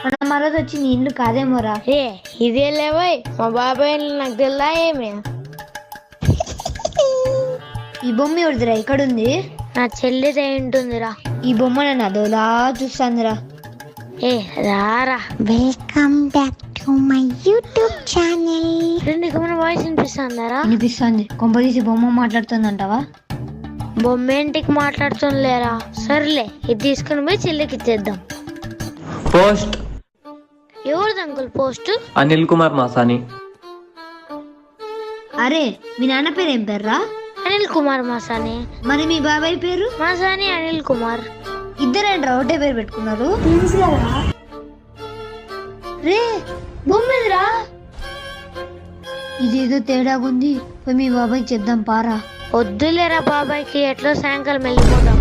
మన మరది వచ్చి నీ ఇల్లు కాదేమోరా. ఏ ఇదే లేవోయ్, మా బాబాయ్ ఇల్లు నాకు తెల్లా ఏమి? ఈ బొమ్మ ఎవరిదిరా ఇక్కడుంది? నా చెల్లిదే ఉంటుందిరా. ఈ బొమ్మ నన్ను అదోలా చూస్తాందిరా. ఏ రారా. Welcome back to my YouTube channel. నీకు మన వాయిస్ వినిపిస్తుందారా? అనిపిస్తుంది. కొంపదీసి బొమ్మ మాట్లాడుతుందంటావా? బొమ్మేంటికి మాట్లాడుతుందిలేరా. సర్లే, ఇది తీసుకుని పోయి చెల్లికి ఇచ్చేద్దాం. పోస్ట్ ఎవరిది అంకుల్ పోస్ట్? అనిల్ కుమార్ మాసాని. అరే మీ నాన్న పేరు ఏం పేర్రా? అనిల్ కుమార్ మాసాని. మరి మీ బాబాయ్ పేరు? మాసాని అనిల్ కుమార్. ఇద్దరేంట్రా ఒకటే పేరు పెట్టుకున్నారు? రే బొమ్మదిరా. ఇదేదో తేడాగుంది. పోయి మీ బాబాయ్ చెప్దాం పారా. వద్దులేరా బాబాయ్కి, ఎట్లో సాయంకాలం వెళ్ళిపోదాం.